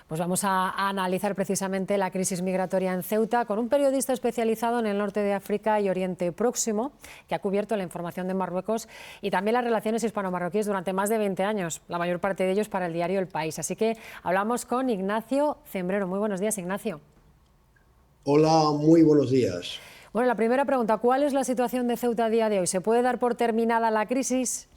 Pues vamos a analizar precisamente la crisis migratoria en Ceuta con un periodista especializado en el norte de África y Oriente Próximo, que ha cubierto la información de Marruecos y también las relaciones hispano-marroquíes durante más de 20 años, la mayor parte de ellos para el diario El País. Así que hablamos con Ignacio Cembrero. Muy buenos días, Ignacio. Hola, muy buenos días. Bueno, la primera pregunta, ¿cuál es la situación de Ceuta a día de hoy? ¿Se puede dar por terminada la crisis?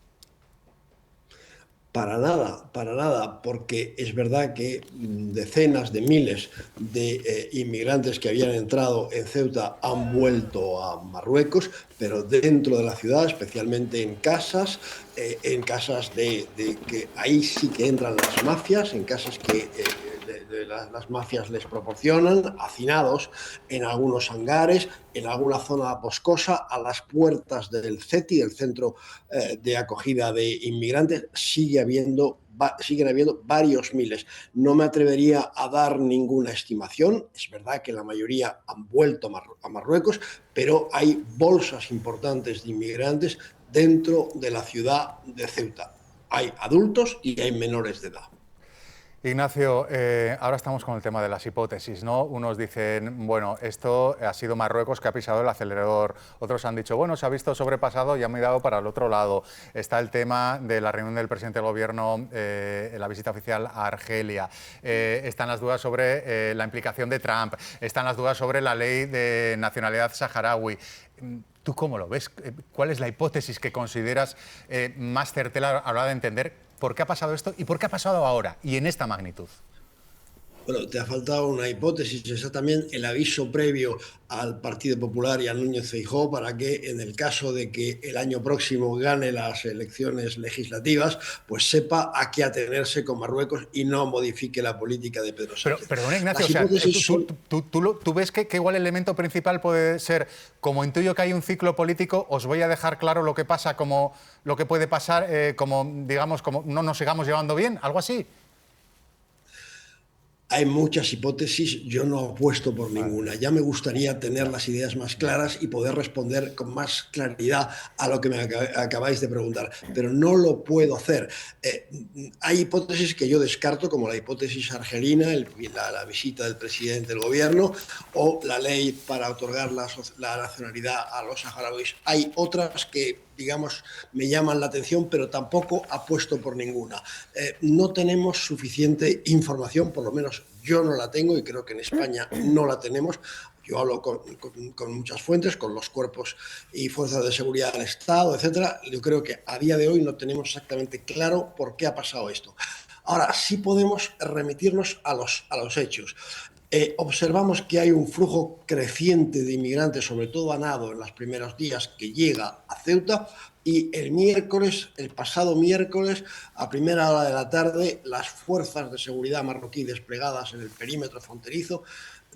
Para nada, porque es verdad que decenas de miles de inmigrantes que habían entrado en Ceuta han vuelto a Marruecos, pero dentro de la ciudad, especialmente en casas de que ahí sí que entran las mafias, en casas que las mafias les proporcionan, hacinados en algunos hangares, en alguna zona boscosa, a las puertas del CETI, el Centro de Acogida de Inmigrantes, siguen habiendo varios miles. No me atrevería a dar ninguna estimación. Es verdad que la mayoría han vuelto a Marruecos, pero hay bolsas importantes de inmigrantes dentro de la ciudad de Ceuta. Hay adultos y hay menores de edad. Ignacio, ahora estamos con el tema de las hipótesis, ¿no? Unos dicen, bueno, esto ha sido Marruecos que ha pisado el acelerador. Otros han dicho, bueno, se ha visto sobrepasado y ha mirado para el otro lado. Está el tema de la reunión del presidente del Gobierno, la visita oficial a Argelia. Están las dudas sobre la implicación de Trump. Están las dudas sobre la ley de nacionalidad saharaui. ¿Tú cómo lo ves? ¿Cuál es la hipótesis que consideras más certera a la hora de entender por qué ha pasado esto y por qué ha pasado ahora y en esta magnitud? Bueno, te ha faltado una hipótesis, está también el aviso previo al Partido Popular y a Núñez Feijóo para que en el caso de que el año próximo gane las elecciones legislativas, pues sepa a qué atenerse con Marruecos y no modifique la política de Pedro Sánchez. Pero perdón, Ignacio, o sea, ¿tú ves que igual el elemento principal puede ser, como intuyo que hay un ciclo político, os voy a dejar claro lo que pasa, como lo que puede pasar, como digamos, como no nos sigamos llevando bien, algo así? Hay muchas hipótesis, yo no apuesto por ninguna. Ya me gustaría tener las ideas más claras y poder responder con más claridad a lo que me acabáis de preguntar, pero no lo puedo hacer. Hay hipótesis que yo descarto, como la hipótesis argelina, la visita del presidente del gobierno o la ley para otorgar la nacionalidad a los saharauis. Hay otras que, digamos, me llaman la atención, pero tampoco apuesto por ninguna. No tenemos suficiente información, por lo menos yo no la tengo y creo que en España no la tenemos. Yo hablo con muchas fuentes, con los cuerpos y fuerzas de seguridad del Estado, etcétera. Yo creo que a día de hoy no tenemos exactamente claro por qué ha pasado esto. Ahora, sí podemos remitirnos a los hechos. Observamos que hay un flujo creciente de inmigrantes, sobre todo a nado en los primeros días, que llega a Ceuta, y el pasado miércoles, a primera hora de la tarde, las fuerzas de seguridad marroquí desplegadas en el perímetro fronterizo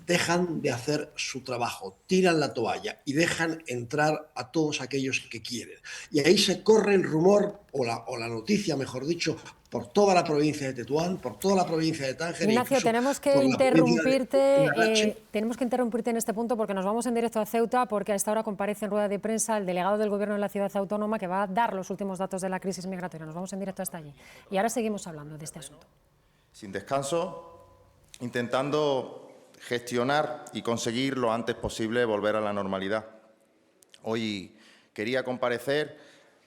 dejan de hacer su trabajo, tiran la toalla y dejan entrar a todos aquellos que quieren. Y ahí se corre el rumor, o la noticia, mejor dicho, por toda la provincia de Tetuán, por toda la provincia de Tánger. Ignacio, tenemos que interrumpirte en este punto porque nos vamos en directo a Ceuta, porque a esta hora comparece en rueda de prensa el delegado del Gobierno de la ciudad autónoma que va a dar los últimos datos de la crisis migratoria. Nos vamos en directo hasta allí. Y ahora seguimos hablando de este asunto. Sin descanso, intentando gestionar y conseguir lo antes posible volver a la normalidad. Hoy quería comparecer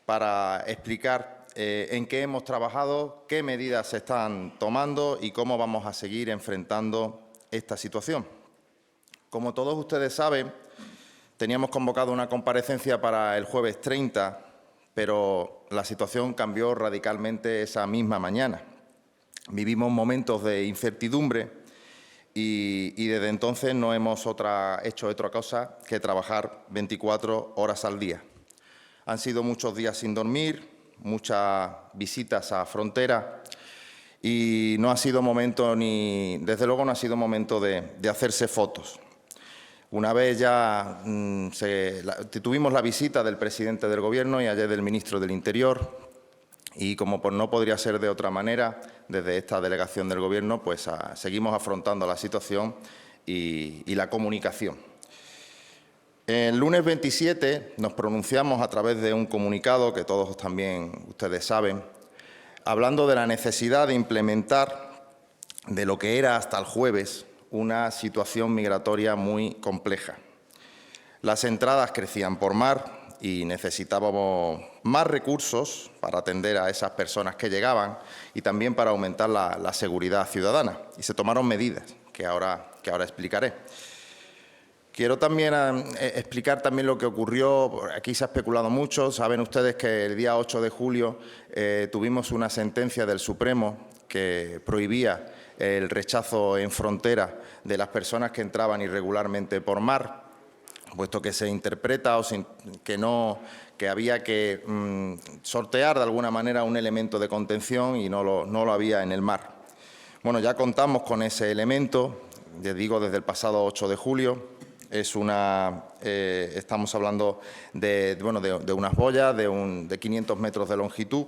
para explicar en qué hemos trabajado, qué medidas se están tomando y cómo vamos a seguir enfrentando esta situación. Como todos ustedes saben, teníamos convocado una comparecencia para el jueves 30, pero la situación cambió radicalmente esa misma mañana. Vivimos momentos de incertidumbre y desde entonces no hemos hecho otra cosa que trabajar 24 horas al día. Han sido muchos días sin dormir, muchas visitas a frontera y no ha sido momento desde luego no ha sido momento de hacerse fotos. Una vez ya tuvimos la visita del presidente del Gobierno y ayer del ministro del Interior y como no podría ser de otra manera, desde esta delegación del Gobierno pues seguimos afrontando la situación y la comunicación. El lunes 27 nos pronunciamos a través de un comunicado que todos también ustedes saben, hablando de la necesidad de implementar de lo que era hasta el jueves una situación migratoria muy compleja. Las entradas crecían por mar y necesitábamos más recursos para atender a esas personas que llegaban y también para aumentar la seguridad ciudadana. Y se tomaron medidas que ahora explicaré. Quiero también explicar también lo que ocurrió. Aquí se ha especulado mucho. Saben ustedes que el día 8 de julio tuvimos una sentencia del Supremo que prohibía el rechazo en frontera de las personas que entraban irregularmente por mar, puesto que se interpreta que había que sortear de alguna manera un elemento de contención y no lo había en el mar. Bueno, ya contamos con ese elemento, les digo, desde el pasado 8 de julio. Estamos hablando de unas boyas de 500 metros de longitud,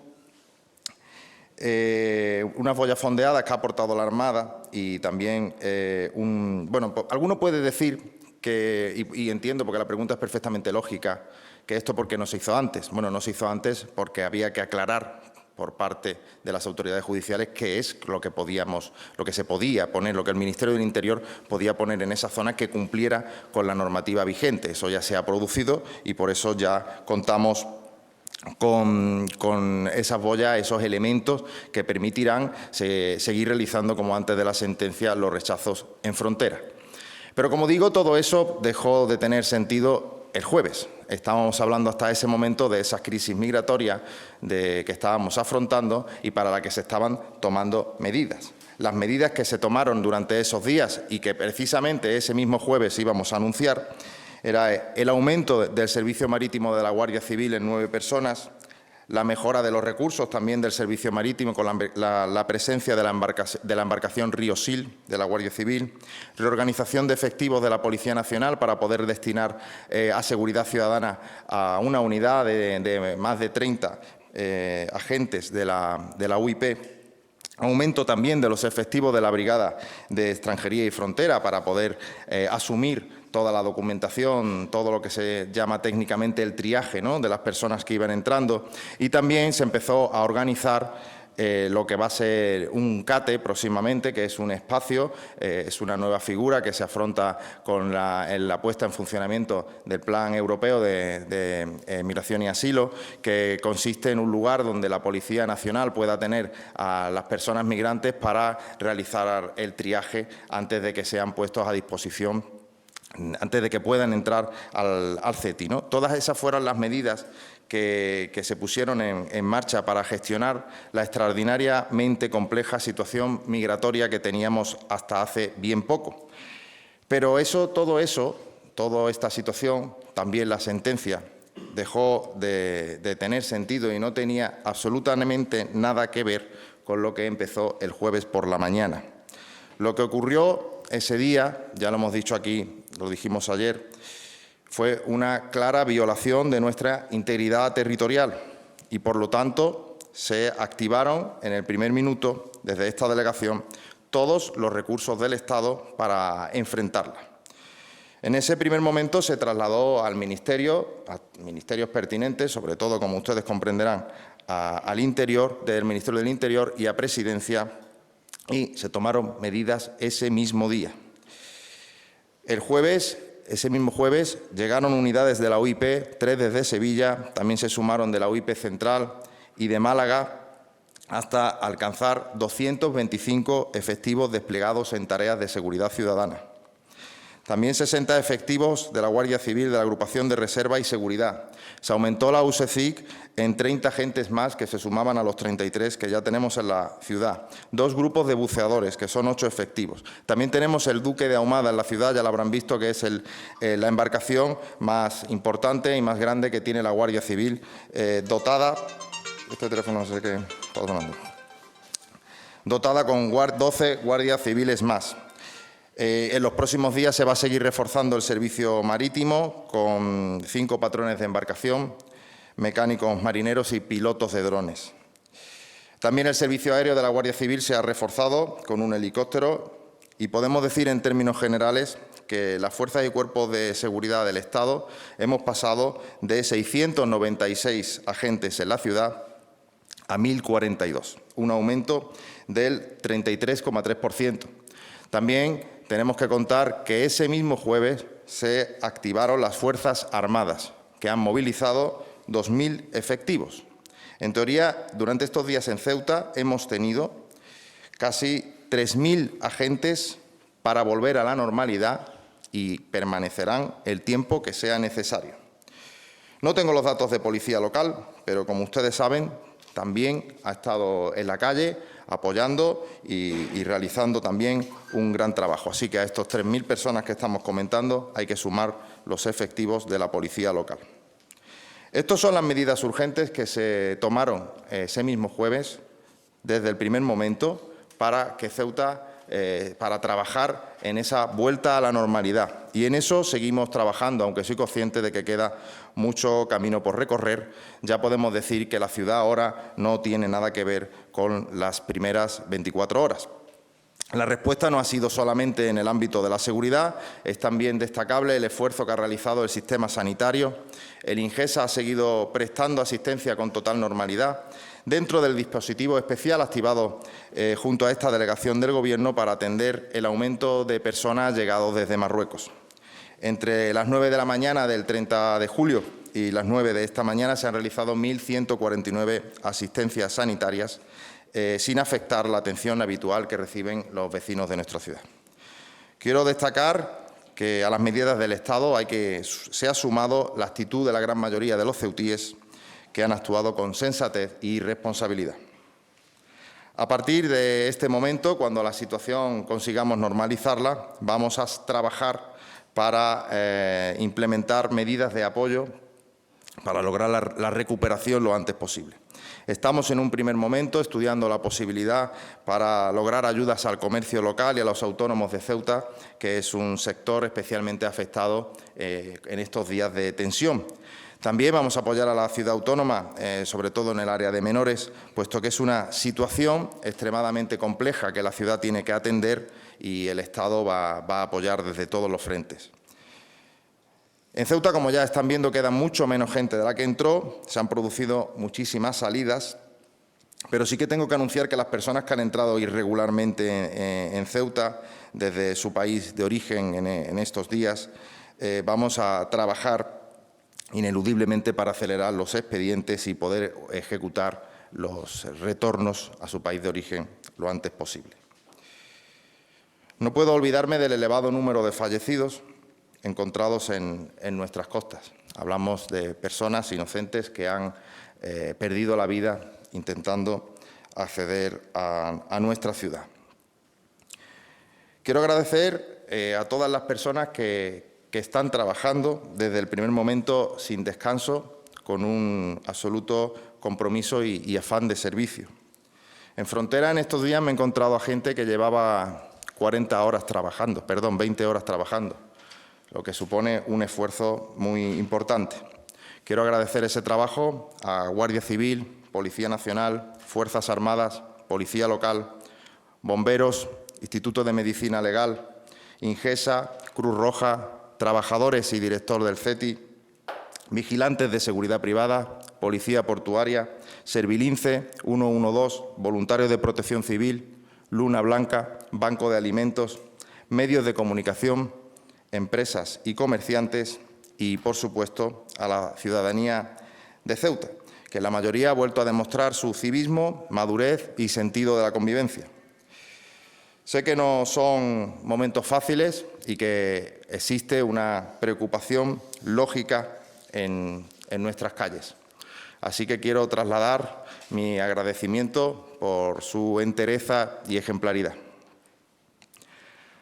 unas boyas fondeadas que ha aportado la Armada y también alguno puede decir que, y entiendo porque la pregunta es perfectamente lógica, que esto ¿por qué no se hizo antes? Bueno, no se hizo antes porque había que aclarar por parte de las autoridades judiciales qué es lo que se podía poner, lo que el Ministerio del Interior podía poner en esa zona que cumpliera con la normativa vigente. Eso ya se ha producido y por eso ya contamos con esas boyas, esos elementos que permitirán seguir realizando, como antes de la sentencia, los rechazos en frontera. Pero, como digo, todo eso dejó de tener sentido el jueves. Estábamos hablando hasta ese momento de esas crisis migratorias que estábamos afrontando y para la que se estaban tomando medidas. Las medidas que se tomaron durante esos días y que precisamente ese mismo jueves íbamos a anunciar era el aumento del servicio marítimo de la Guardia Civil en 9 personas, la mejora de los recursos también del servicio marítimo con la presencia de la embarcación Río Sil de la Guardia Civil, reorganización de efectivos de la Policía Nacional para poder destinar a seguridad ciudadana a una unidad de más de 30 agentes de la UIP, aumento también de los efectivos de la Brigada de Extranjería y Frontera para poder asumir toda la documentación, todo lo que se llama técnicamente el triaje, ¿no?, de las personas que iban entrando. Y también se empezó a organizar lo que va a ser un CATE próximamente, que es un espacio, es una nueva figura que se afronta con la puesta en funcionamiento del Plan Europeo de Migración y Asilo, que consiste en un lugar donde la Policía Nacional pueda tener a las personas migrantes para realizar el triaje antes de que sean puestos a disposición, antes de que puedan entrar al CETI, ¿no? Todas esas fueron las medidas que se pusieron en marcha para gestionar la extraordinariamente compleja situación migratoria que teníamos hasta hace bien poco. Pero toda esta situación, también la sentencia, dejó de tener sentido y no tenía absolutamente nada que ver con lo que empezó el jueves por la mañana. Lo que ocurrió ese día, ya lo hemos dicho aquí, lo dijimos ayer, fue una clara violación de nuestra integridad territorial y, por lo tanto, se activaron en el primer minuto, desde esta delegación, todos los recursos del Estado para enfrentarla. En ese primer momento se trasladó al Ministerio, a ministerios pertinentes, sobre todo, como ustedes comprenderán, al Interior, del Ministerio del Interior y a Presidencia, y se tomaron medidas ese mismo día. Ese mismo jueves, llegaron unidades de la UIP, 3 desde Sevilla, también se sumaron de la UIP Central y de Málaga, hasta alcanzar 225 efectivos desplegados en tareas de seguridad ciudadana. También 60 efectivos de la Guardia Civil de la Agrupación de Reserva y Seguridad. Se aumentó la USECIC en 30 agentes más que se sumaban a los 33 que ya tenemos en la ciudad. 2 grupos de buceadores, que son 8 efectivos. También tenemos el Duque de Ahumada en la ciudad, ya lo habrán visto, que es la embarcación más importante y más grande que tiene la Guardia Civil, dotada... Este teléfono no sé qué está sonando. Dotada con 12 guardias civiles más. En los próximos días se va a seguir reforzando el servicio marítimo con 5 patrones de embarcación, mecánicos marineros y pilotos de drones. También el servicio aéreo de la Guardia Civil se ha reforzado con un helicóptero y podemos decir en términos generales que las fuerzas y cuerpos de seguridad del Estado hemos pasado de 696 agentes en la ciudad a 1.042, un aumento del 33,3%. También tenemos que contar que ese mismo jueves se activaron las Fuerzas Armadas, que han movilizado 2.000 efectivos. En teoría, durante estos días en Ceuta hemos tenido casi 3.000 agentes para volver a la normalidad y permanecerán el tiempo que sea necesario. No tengo los datos de policía local, pero como ustedes saben, también ha estado en la calle apoyando y realizando también un gran trabajo. Así que a estos 3.000 personas que estamos comentando hay que sumar los efectivos de la policía local. Estas son las medidas urgentes que se tomaron ese mismo jueves, desde el primer momento, para que Ceuta, para trabajar en esa vuelta a la normalidad. Y en eso seguimos trabajando, aunque soy consciente de que queda mucho camino por recorrer. Ya podemos decir que la ciudad ahora no tiene nada que ver con las primeras 24 horas. La respuesta no ha sido solamente en el ámbito de la seguridad, es también destacable el esfuerzo que ha realizado el sistema sanitario. El Ingesa ha seguido prestando asistencia con total normalidad dentro del dispositivo especial activado junto a esta delegación del Gobierno para atender el aumento de personas llegados desde Marruecos. Entre las 9 de la mañana del 30 de julio y las 9 de esta mañana se han realizado 1.149 asistencias sanitarias sin afectar la atención habitual que reciben los vecinos de nuestra ciudad. Quiero destacar que a las medidas del Estado se ha sumado la actitud de la gran mayoría de los ceutíes que han actuado con sensatez y responsabilidad. A partir de este momento, cuando la situación consigamos normalizarla, vamos a trabajar para implementar medidas de apoyo para lograr la recuperación lo antes posible. Estamos en un primer momento estudiando la posibilidad para lograr ayudas al comercio local y a los autónomos de Ceuta, que es un sector especialmente afectado en estos días de tensión. También vamos a apoyar a la ciudad autónoma, sobre todo en el área de menores, puesto que es una situación extremadamente compleja que la ciudad tiene que atender y el Estado va a apoyar desde todos los frentes. En Ceuta, como ya están viendo, queda mucho menos gente de la que entró, se han producido muchísimas salidas, pero sí que tengo que anunciar que las personas que han entrado irregularmente en Ceuta, desde su país de origen en estos días, vamos a trabajar ineludiblemente para acelerar los expedientes y poder ejecutar los retornos a su país de origen lo antes posible. No puedo olvidarme del elevado número de fallecidos encontrados en nuestras costas. Hablamos de personas inocentes que han perdido la vida intentando acceder a nuestra ciudad. Quiero agradecer a todas las personas que están trabajando desde el primer momento sin descanso, con un absoluto compromiso y afán de servicio. En frontera, en estos días, me he encontrado a gente que llevaba 20 horas trabajando, lo que supone un esfuerzo muy importante. Quiero agradecer ese trabajo a Guardia Civil, Policía Nacional, Fuerzas Armadas, Policía Local, Bomberos, Instituto de Medicina Legal, Ingesa, Cruz Roja, trabajadores y director del CETI, vigilantes de seguridad privada, Policía Portuaria, Servilince, 112, voluntarios de Protección Civil, Luna Blanca, Banco de Alimentos, medios de comunicación, empresas y comerciantes y, por supuesto, a la ciudadanía de Ceuta, que la mayoría ha vuelto a demostrar su civismo, madurez y sentido de la convivencia. Sé que no son momentos fáciles y que existe una preocupación lógica en nuestras calles. Así que quiero trasladar mi agradecimiento por su entereza y ejemplaridad.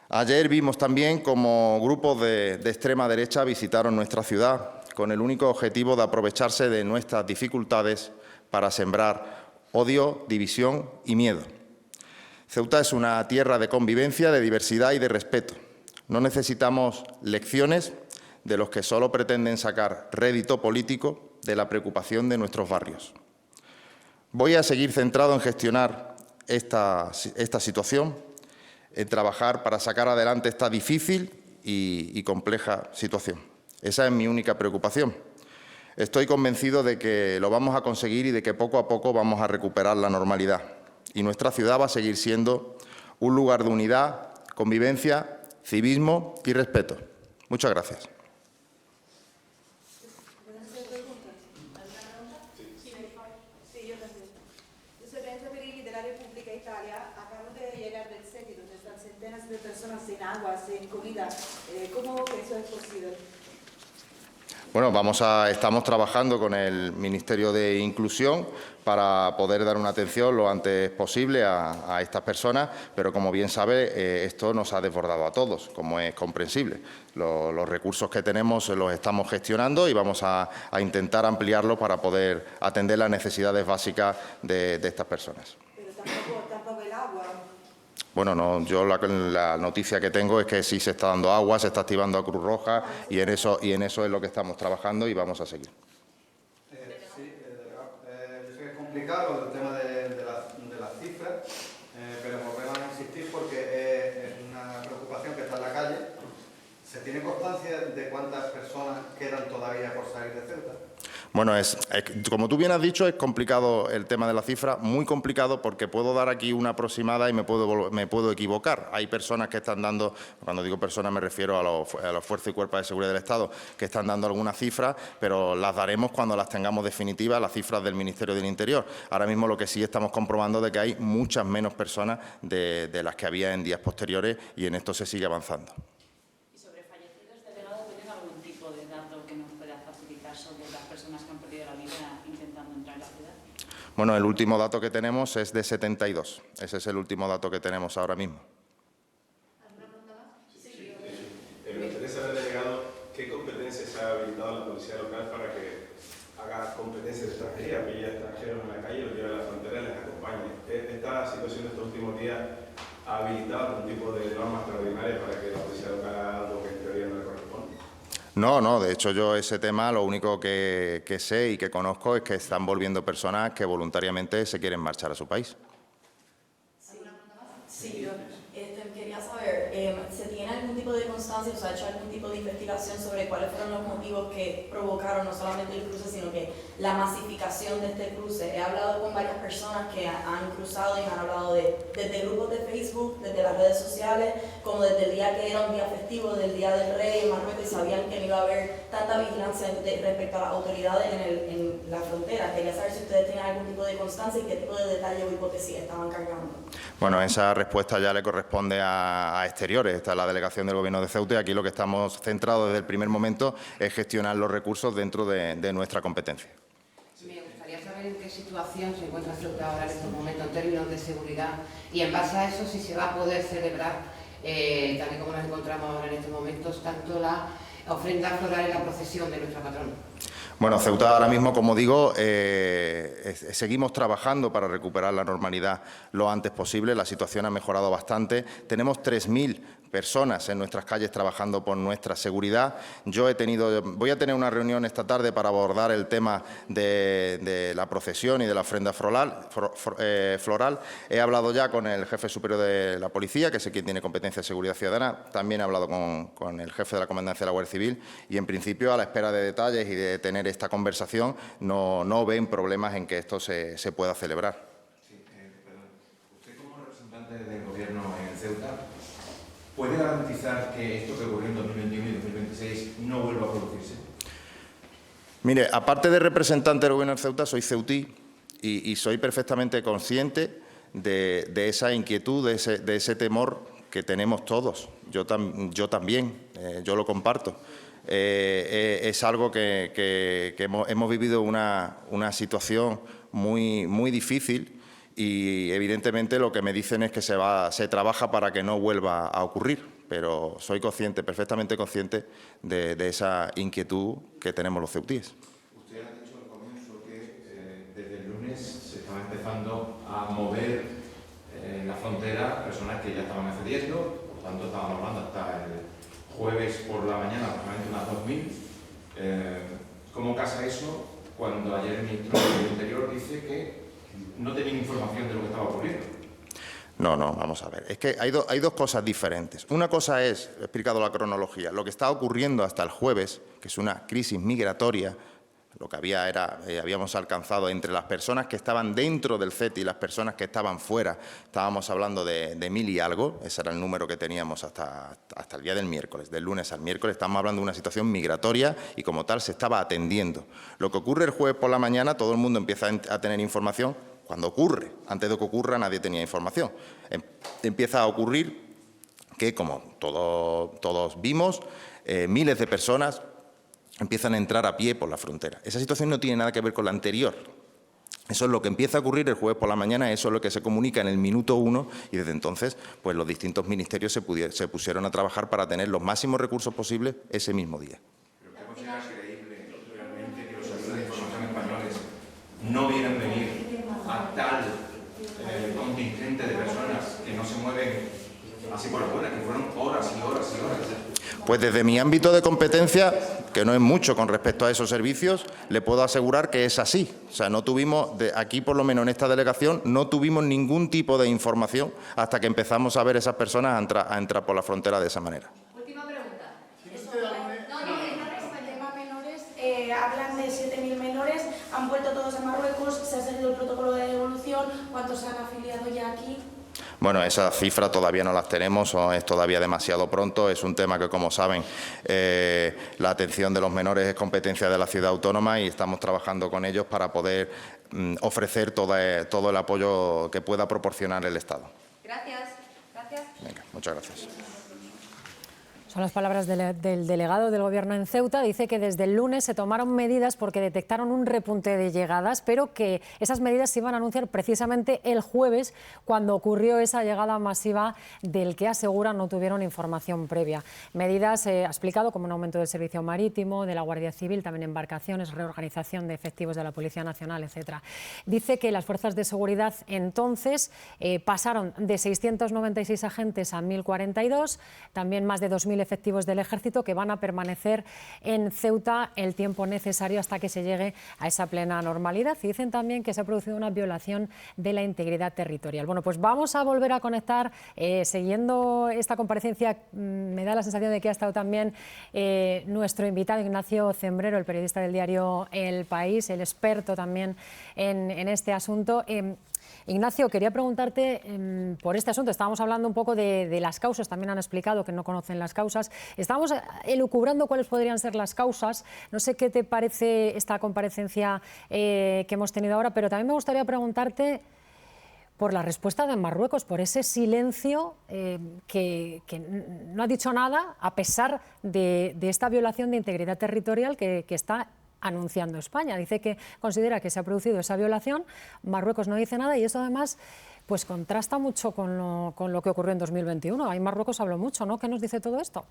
Ayer vimos también cómo grupos de extrema derecha visitaron nuestra ciudad con el único objetivo de aprovecharse de nuestras dificultades para sembrar odio, división y miedo. Ceuta es una tierra de convivencia, de diversidad y de respeto. No necesitamos lecciones de los que solo pretenden sacar rédito político de la preocupación de nuestros barrios. Voy a seguir centrado en gestionar esta situación, en trabajar para sacar adelante esta difícil y compleja situación. Esa es mi única preocupación. Estoy convencido de que lo vamos a conseguir y de que poco a poco vamos a recuperar la normalidad. y nuestra ciudad va a seguir siendo un lugar de unidad, convivencia, civismo y respeto. Muchas gracias. De personas sin agua, sin comida. ¿Cómo eso es posible? Bueno, estamos trabajando con el Ministerio de Inclusión para poder dar una atención lo antes posible a estas personas, pero como bien sabe, esto nos ha desbordado a todos, como es comprensible. Los recursos que tenemos los estamos gestionando y vamos a intentar ampliarlos para poder atender las necesidades básicas de estas personas. Pero tampoco el agua. Bueno, no, yo la noticia que tengo es que sí se está dando agua, se está activando a Cruz Roja y en eso es lo que estamos trabajando y vamos a seguir. Sí, yo sé que es complicado el tema de las cifras, pero volvemos a insistir porque es una preocupación que está en la calle. ¿Se tiene constancia de cuántas personas quedan todavía por salir de Ceuta? Bueno, como tú bien has dicho, es complicado el tema de la cifra, muy complicado porque puedo dar aquí una aproximada y me puedo equivocar. Hay personas que están dando, cuando digo personas me refiero a los fuerzas y cuerpos de seguridad del Estado, que están dando algunas cifras, pero las daremos cuando las tengamos definitivas, las cifras del Ministerio del Interior. Ahora mismo lo que sí estamos comprobando es que hay muchas menos personas de las que había en días posteriores y en esto se sigue avanzando. Bueno, el último dato que tenemos es de 72. Ese es el último dato que tenemos ahora mismo. Sí. Me gustaría saber, delegado, qué competencias se ha habilitado la Policía Local para que haga competencias de extranjería, pille a extranjeros en la calle, los lleve a la frontera y les acompañe. ¿Esta situación de estos últimos días ha habilitado algún tipo de norma extraordinaria para que la Policía Local haga algo que en teoría no le corresponde? No, de hecho yo ese tema lo único que sé y que conozco es que están volviendo personas que voluntariamente se quieren marchar a su país. Sí, yo quería saber, ¿se tiene algún tipo de constancia, o sea, ha hecho algún tipo de investigación sobre cuáles fueron los motivos que provocaron no solamente el cruce, sino que la masificación de este cruce? He hablado con varias personas que han cruzado y me han hablado desde grupos de Facebook, desde las redes sociales, como desde el día que era un día festivo, del Día del Rey en Marruecos, y sabían que no iba a haber tanta vigilancia respecto a las autoridades en la frontera. Quería saber si ustedes tienen algún tipo de constancia y qué tipo de detalle o hipótesis estaban cargando. Bueno, esa respuesta ya le corresponde a Exteriores. Esta es la delegación del Gobierno de Ceuta y aquí lo que estamos centrados desde el primer momento es gestionar los recursos dentro de nuestra competencia. Me gustaría saber en qué situación se encuentra Ceuta ahora en estos momentos en términos de seguridad y en base a eso si se va a poder celebrar, tal y como nos encontramos ahora en estos momentos, tanto la ofrenda floral y la procesión de nuestra patrona. Bueno, Ceuta ahora mismo, como digo, seguimos trabajando para recuperar la normalidad lo antes posible. La situación ha mejorado bastante. Tenemos 3.000 personas en nuestras calles trabajando por nuestra seguridad. Voy a tener una reunión esta tarde para abordar el tema de la procesión y de la ofrenda floral. He hablado ya con el jefe superior de la policía, que es quien tiene competencia de seguridad ciudadana. También he hablado con el jefe de la comandancia de la Guardia Civil y, en principio, a la espera de detalles y de tener esta conversación, no ven problemas en que esto se pueda celebrar. Sí, perdón. Usted, como representante del Gobierno en Ceuta, ¿puede garantizar que esto que ocurrió en 2021 y 2026 no vuelva a producirse? Mire, aparte de representante del Gobierno de Ceuta, soy ceutí y soy perfectamente consciente de esa inquietud, de ese temor que tenemos todos. Yo también, yo lo comparto. Es algo que hemos vivido una situación muy difícil y, evidentemente, lo que me dicen es que se trabaja para que no vuelva a ocurrir, pero soy consciente, perfectamente consciente de esa inquietud que tenemos los ceutíes. Usted ha dicho al comienzo que desde el lunes se estaba empezando a mover en la frontera personas que ya estaban accediendo, por tanto estábamos hablando hasta el jueves por la mañana, aproximadamente unas 2.000. ¿Cómo casa eso cuando ayer el ministro del Interior dice que no tenían información de lo que estaba ocurriendo? No, vamos a ver. Es que hay dos cosas diferentes. Una cosa es, he explicado la cronología, lo que está ocurriendo hasta el jueves, que es una crisis migratoria Lo que había era, habíamos alcanzado entre las personas que estaban dentro del CETI y las personas que estaban fuera, estábamos hablando de 1000 y algo, ese era el número que teníamos hasta el día del miércoles, del lunes al miércoles, estamos hablando de una situación migratoria y como tal se estaba atendiendo. Lo que ocurre el jueves por la mañana, todo el mundo empieza a tener información cuando ocurre, antes de que ocurra nadie tenía información. Empieza a ocurrir que, como todos vimos, miles de personas empiezan a entrar a pie por la frontera. Esa situación no tiene nada que ver con la anterior. Eso es lo que empieza a ocurrir el jueves por la mañana, eso es lo que se comunica en el minuto 1 y desde entonces pues los distintos ministerios se pusieron a trabajar para tener los máximos recursos posibles ese mismo día. ¿Pero usted considera creíble realmente que los servicios de información españoles no vienen venir a tal contingente de personas que no se mueven así por la buena, que fueron horas y horas y horas? Pues desde mi ámbito de competencia, que no es mucho con respecto a esos servicios, le puedo asegurar que es así. O sea, no tuvimos, aquí por lo menos en esta delegación, no tuvimos ningún tipo de información hasta que empezamos a ver esas personas a entrar por la frontera de esa manera. Última pregunta. Menores, hablan de 7.000 menores, han vuelto todos a Marruecos, se ha seguido el protocolo de devolución, ¿cuántos se han afiliado ya aquí? Bueno, esas cifras todavía no las tenemos, es todavía demasiado pronto. Es un tema que, como saben, la atención de los menores es competencia de la ciudad autónoma y estamos trabajando con ellos para poder ofrecer todo el apoyo que pueda proporcionar el Estado. Gracias. Venga, muchas gracias. Son las palabras del delegado del Gobierno en Ceuta. Dice que desde el lunes se tomaron medidas porque detectaron un repunte de llegadas, pero que esas medidas se iban a anunciar precisamente el jueves, cuando ocurrió esa llegada masiva del que aseguran no tuvieron información previa. Medidas, ha explicado, como un aumento del servicio marítimo, de la Guardia Civil, también embarcaciones, reorganización de efectivos de la Policía Nacional, etc. Dice que las fuerzas de seguridad entonces pasaron de 696 agentes a 1.042, también más de 2.000 efectivos del Ejército que van a permanecer en Ceuta el tiempo necesario hasta que se llegue a esa plena normalidad. Y dicen también que se ha producido una violación de la integridad territorial. Bueno, pues vamos a volver a conectar, siguiendo esta comparecencia, me da la sensación de que ha estado también nuestro invitado Ignacio Cembrero, el periodista del diario El País, el experto también en este asunto. Ignacio, quería preguntarte por este asunto. Estábamos hablando un poco de las causas, también han explicado que no conocen las causas. Estábamos elucubrando cuáles podrían ser las causas. No sé qué te parece esta comparecencia que hemos tenido ahora, pero también me gustaría preguntarte por la respuesta de Marruecos, por ese silencio que no ha dicho nada a pesar de esta violación de integridad territorial que está anunciando España. Dice que considera que se ha producido esa violación, Marruecos no dice nada y eso además pues contrasta mucho con lo que ocurrió en 2021. Ahí Marruecos habló mucho, ¿no? ¿Qué nos dice todo esto?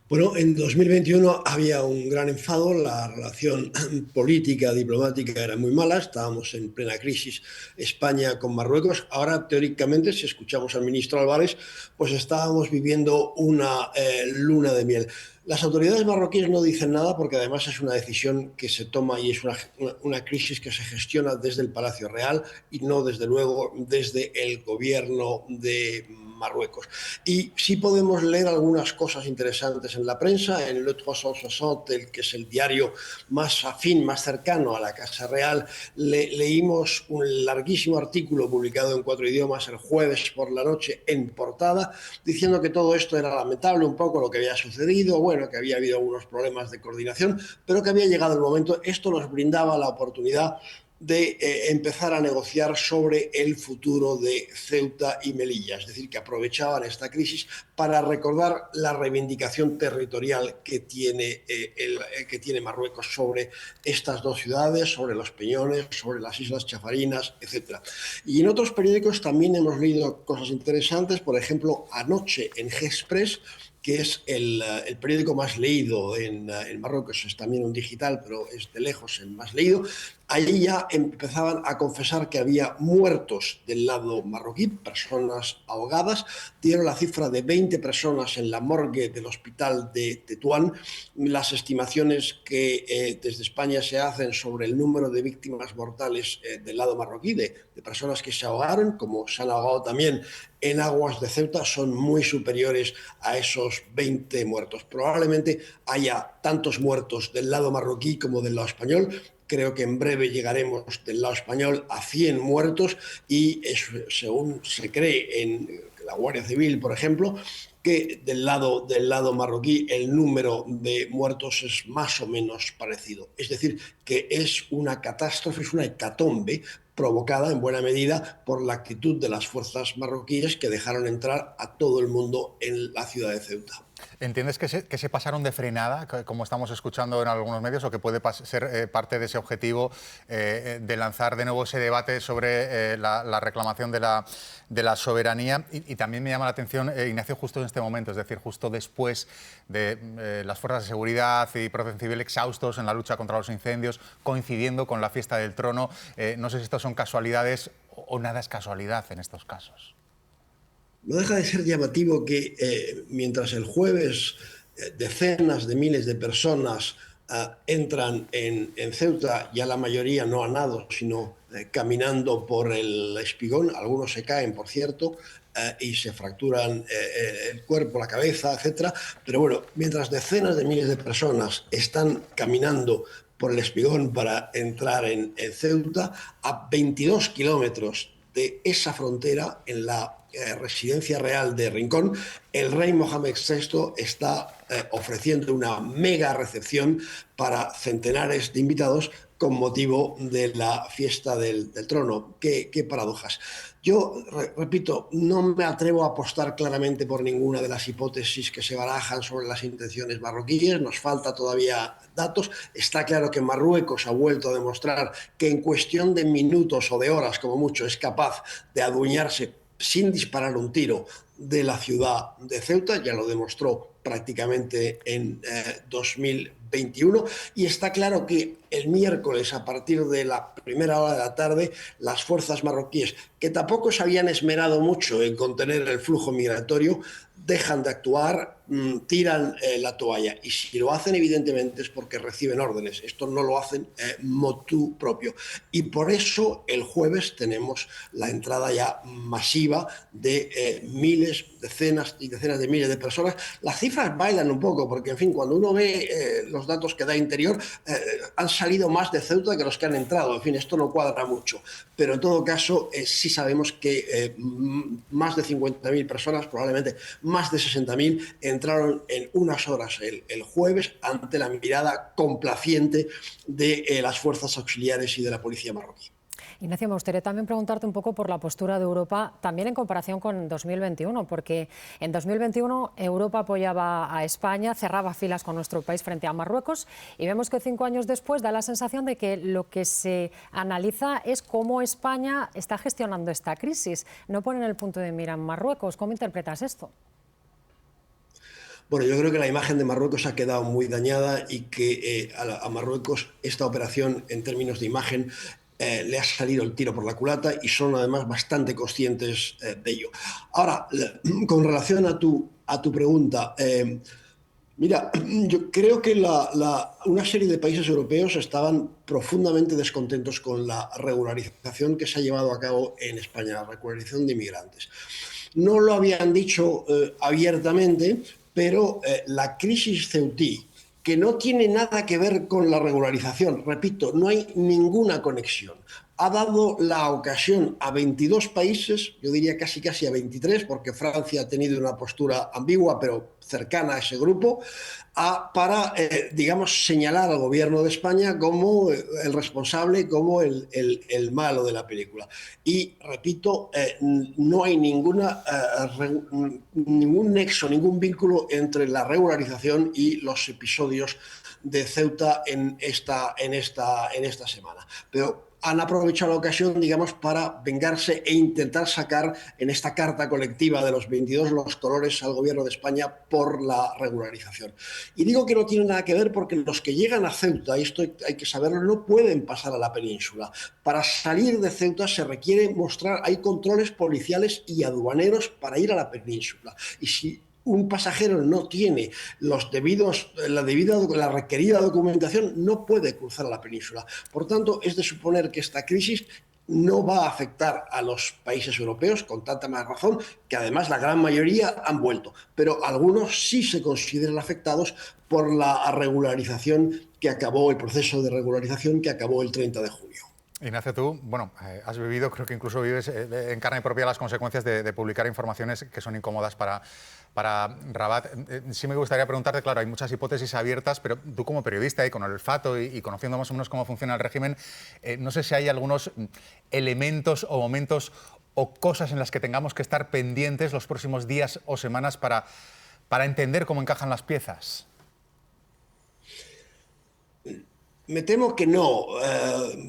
Bueno, en 2021 había un gran enfado, la relación política, diplomática era muy mala, estábamos en plena crisis España con Marruecos. Ahora, teóricamente, si escuchamos al ministro Álvarez, pues estábamos viviendo una luna de miel. Las autoridades marroquíes no dicen nada porque además es una decisión que se toma y es una crisis que se gestiona desde el Palacio Real y no, desde luego, desde el gobierno de Marruecos. Y sí podemos leer algunas cosas interesantes en la prensa. En Le 360, que es el diario más afín, más cercano a la Casa Real, leímos un larguísimo artículo publicado en 4 idiomas el jueves por la noche en portada, diciendo que todo esto era lamentable, un poco lo que había sucedido, bueno, que había habido algunos problemas de coordinación, pero que había llegado el momento. Esto nos brindaba la oportunidad de empezar a negociar sobre el futuro de Ceuta y Melilla, es decir, que aprovechaban esta crisis para recordar la reivindicación territorial que tiene Marruecos sobre estas dos ciudades, sobre los Peñones, sobre las Islas Chafarinas, etc. Y en otros periódicos también hemos leído cosas interesantes, por ejemplo, anoche en Express, que es el periódico más leído en Marruecos, es también un digital, pero es de lejos el más leído. ahí ya empezaban a confesar que había muertos del lado marroquí, personas ahogadas. Dieron la cifra de 20 personas en la morgue del hospital de Tetuán. Las estimaciones que desde España se hacen sobre el número de víctimas mortales del lado marroquí, de personas que se ahogaron, como se han ahogado también en aguas de Ceuta, son muy superiores a esos 20 muertos. Probablemente haya tantos muertos del lado marroquí como del lado español. Creo que en breve llegaremos del lado español a 100 muertos y según se cree en la Guardia Civil, por ejemplo, que del lado marroquí el número de muertos es más o menos parecido. Es decir, que es una catástrofe, es una hecatombe provocada en buena medida por la actitud de las fuerzas marroquíes que dejaron entrar a todo el mundo en la ciudad de Ceuta. ¿Entiendes que se pasaron de frenada, como estamos escuchando en algunos medios, o que puede ser parte de ese objetivo de lanzar de nuevo ese debate sobre la reclamación de la soberanía? Y también me llama la atención, Ignacio, justo en este momento, es decir, justo después de las fuerzas de seguridad y protección civil exhaustos en la lucha contra los incendios, coincidiendo con la fiesta del trono. No sé si estas son casualidades o nada es casualidad en estos casos. No deja de ser llamativo que mientras el jueves decenas de miles de personas entran en Ceuta, ya la mayoría no a nado, sino caminando por el espigón, algunos se caen, por cierto, y se fracturan el cuerpo, la cabeza, etc. Pero bueno, mientras decenas de miles de personas están caminando por el espigón para entrar en Ceuta, a 22 kilómetros de esa frontera, en la residencia real de Rincón, el rey Mohamed VI está ofreciendo una mega recepción para centenares de invitados con motivo de la fiesta del trono. Qué paradojas. Yo, repito, no me atrevo a apostar claramente por ninguna de las hipótesis que se barajan sobre las intenciones marroquíes. Nos falta todavía datos. Está claro que Marruecos ha vuelto a demostrar que en cuestión de minutos o de horas, como mucho, es capaz de adueñarse sin disparar un tiro de la ciudad de Ceuta. Ya lo demostró prácticamente en 2021, y está claro que el miércoles, a partir de la primera hora de la tarde, las fuerzas marroquíes, que tampoco se habían esmerado mucho en contener el flujo migratorio, dejan de actuar, tiran la toalla. Y si lo hacen, evidentemente, es porque reciben órdenes. Esto no lo hacen motu propio. Y por eso el jueves tenemos la entrada ya masiva de miles, decenas y decenas de miles de personas. Las cifras bailan un poco, porque, en fin, cuando uno ve los datos que da Interior, han salido más de Ceuta que los que han entrado. En fin, esto no cuadra mucho. Pero en todo caso, sí sabemos que más de 50.000 personas, probablemente más de 60.000, entraron en unas horas el jueves ante la mirada complaciente de las fuerzas auxiliares y de la policía marroquí. Ignacio, me gustaría también preguntarte un poco por la postura de Europa, también en comparación con 2021, porque en 2021 Europa apoyaba a España, cerraba filas con nuestro país frente a Marruecos, y vemos que 5 años después da la sensación de que lo que se analiza es cómo España está gestionando esta crisis. No ponen el punto de mira en Marruecos. ¿Cómo interpretas esto? Bueno, yo creo que la imagen de Marruecos ha quedado muy dañada y que a Marruecos esta operación, en términos de imagen, le ha salido el tiro por la culata, y son además bastante conscientes de ello. Ahora, con relación a tu pregunta, mira, yo creo que una serie de países europeos estaban profundamente descontentos con la regularización que se ha llevado a cabo en España, la regularización de inmigrantes. No lo habían dicho abiertamente, pero la crisis ceutí, que no tiene nada que ver con la regularización, repito, no hay ninguna conexión, ha dado la ocasión a 22 países, yo diría casi a 23, porque Francia ha tenido una postura ambigua, pero cercana a ese grupo, para, digamos, señalar al gobierno de España como el responsable, como el malo de la película. Y, repito, no hay ningún nexo, ningún vínculo entre la regularización y los episodios de Ceuta en esta semana. Pero han aprovechado la ocasión, digamos, para vengarse e intentar sacar en esta carta colectiva de los 22 los colores al gobierno de España por la regularización. Y digo que no tiene nada que ver porque los que llegan a Ceuta, y esto hay que saberlo, no pueden pasar a la península. Para salir de Ceuta se requiere mostrar, hay controles policiales y aduaneros para ir a la península. Y si un pasajero no tiene la requerida documentación, no puede cruzar a la península. Por tanto, es de suponer que esta crisis no va a afectar a los países europeos, con tanta más razón, que además la gran mayoría han vuelto. Pero algunos sí se consideran afectados por la regularización que acabó, el proceso de regularización que acabó el 30 de junio. Ignacio, tú, bueno, has vivido, creo que incluso vives en carne propia las consecuencias de publicar informaciones que son incómodas para Rabat. Sí me gustaría preguntarte, claro, hay muchas hipótesis abiertas, pero tú como periodista y con el olfato y conociendo más o menos cómo funciona el régimen, no sé si hay algunos elementos o momentos o cosas en las que tengamos que estar pendientes los próximos días o semanas para entender cómo encajan las piezas. Me temo que no,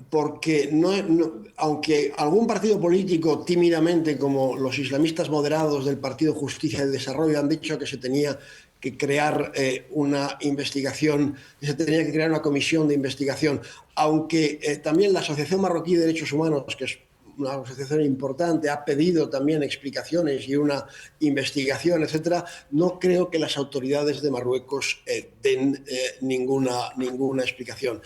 porque aunque algún partido político tímidamente, como los islamistas moderados del Partido Justicia y Desarrollo, han dicho que se tenía que crear una investigación, que se tenía que crear una comisión de investigación, aunque también la Asociación Marroquí de Derechos Humanos, que es una asociación importante, ha pedido también explicaciones y una investigación, etcétera, no creo que las autoridades de Marruecos den ninguna explicación.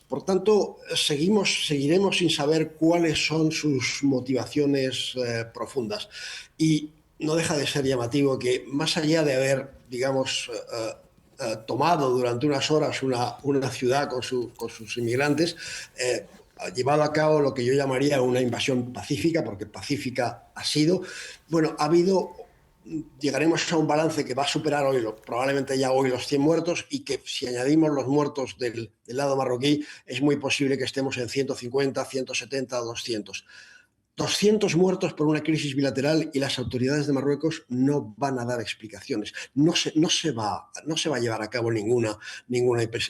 Por tanto, seguiremos sin saber cuáles son sus motivaciones profundas. Y no deja de ser llamativo que, más allá de haber, digamos, tomado durante unas horas una ciudad con sus inmigrantes, llevado a cabo lo que yo llamaría una invasión pacífica, porque pacífica ha sido. Bueno, llegaremos a un balance que va a superar hoy, probablemente ya hoy, los 100 muertos, y que si añadimos los muertos del lado marroquí, es muy posible que estemos en 150, 170 o 200. 200 muertos por una crisis bilateral y las autoridades de Marruecos no van a dar explicaciones. No se va a llevar a cabo ninguna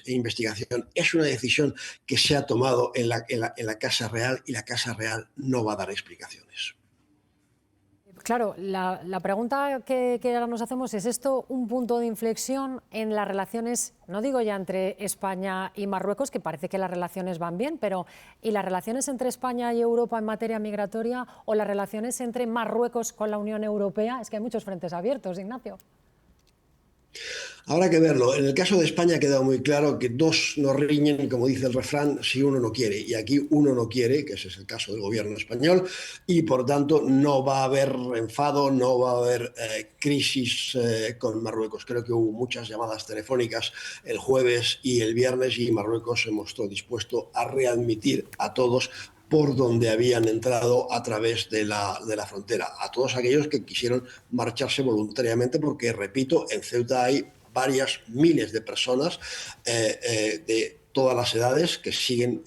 investigación. Es una decisión que se ha tomado en la Casa Real y la Casa Real no va a dar explicaciones. Claro, la pregunta que ahora nos hacemos es: ¿esto un punto de inflexión en las relaciones, no digo ya entre España y Marruecos, que parece que las relaciones van bien, pero ¿y las relaciones entre España y Europa en materia migratoria o las relaciones entre Marruecos con la Unión Europea? Es que hay muchos frentes abiertos, Ignacio. Habrá que verlo. En el caso de España ha quedado muy claro que dos no riñen, como dice el refrán, si uno no quiere. Y aquí uno no quiere, que ese es el caso del gobierno español, y por tanto no va a haber enfado, no va a haber crisis con Marruecos. Creo que hubo muchas llamadas telefónicas el jueves y el viernes y Marruecos se mostró dispuesto a readmitir a todos por donde habían entrado a través de la frontera, a todos aquellos que quisieron marcharse voluntariamente, porque, repito, en Ceuta hay varias miles de personas de todas las edades que siguen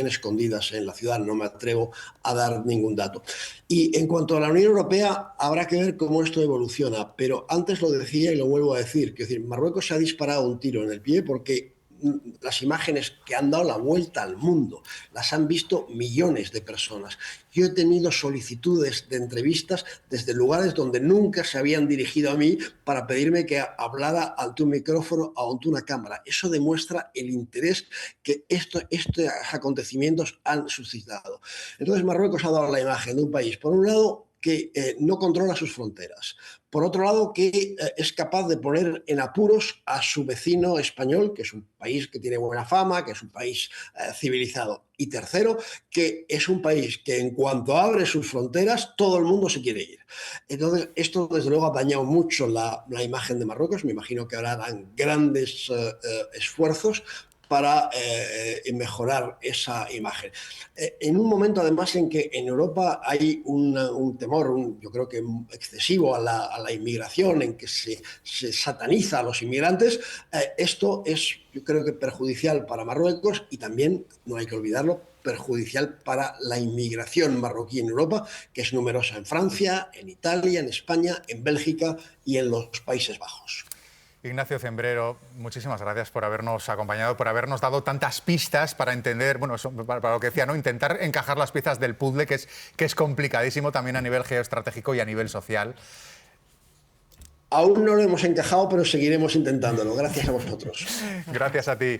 escondidas en la ciudad. No me atrevo a dar ningún dato. Y en cuanto a la Unión Europea, habrá que ver cómo esto evoluciona, pero antes lo decía y lo vuelvo a decir, que Marruecos se ha disparado un tiro en el pie porque las imágenes que han dado la vuelta al mundo las han visto millones de personas. Yo he tenido solicitudes de entrevistas desde lugares donde nunca se habían dirigido a mí para pedirme que hablara ante un micrófono o ante una cámara. Eso demuestra el interés que estos acontecimientos han suscitado. Entonces Marruecos ha dado la imagen de un país, por un lado, que no controla sus fronteras. Por otro lado, que es capaz de poner en apuros a su vecino español, que es un país que tiene buena fama, que es un país civilizado. Y tercero, que es un país que en cuanto abre sus fronteras, todo el mundo se quiere ir. Entonces, esto desde luego ha dañado mucho la imagen de Marruecos. Me imagino que ahora harán grandes esfuerzos para mejorar esa imagen. En un momento, además, en que en Europa hay un temor, yo creo que excesivo a la inmigración, en que se sataniza a los inmigrantes, esto es, yo creo que perjudicial para Marruecos y también, no hay que olvidarlo, perjudicial para la inmigración marroquí en Europa, que es numerosa en Francia, en Italia, en España, en Bélgica y en los Países Bajos. Ignacio Cembrero, muchísimas gracias por habernos acompañado, por habernos dado tantas pistas para entender, bueno, para lo que decía, ¿no? Intentar encajar las piezas del puzzle, que es complicadísimo también a nivel geoestratégico y a nivel social. Aún no lo hemos encajado, pero seguiremos intentándolo. Gracias a vosotros. Gracias a ti.